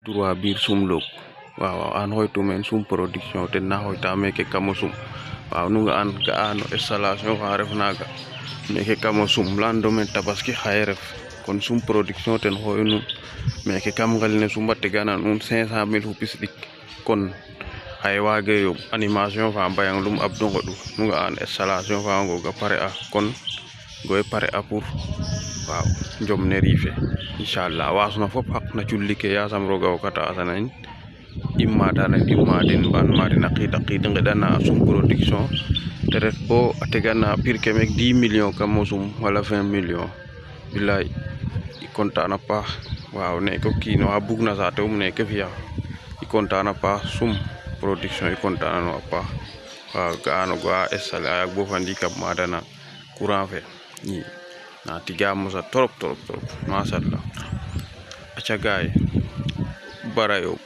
droit biir sum log waaw an hoytu men sum production ten na hoyta meke kamo sum waaw nu nga an ga ano installation fa ref naga meke kamo sum lendemain tabaski xaye ref kon sum production ten xoyu nun meke kam ngal ne suma tegana nun 500 000 xupis dik kon xaye wage yo animation fa mbayang lum ab dongodu nu nga an installation fa ngoga pare a kon goy pare a pour waaw njom ne rife inshallah wasuna fop hak na culli ke yasam roga wakata asanain immaden ban madina qid ngedana sum production te ref bo a tegana pir ke mek 10 millions kam sum wala 20 millions billahi i contana paax waaw ne ko kino a bugna saate ne ke fiya i contana paax sum production i contana no a paax waaw ga ano go a installer ayak bo fandi kam madana courant fe na tiga mosa trop machallah aca gaay bara yo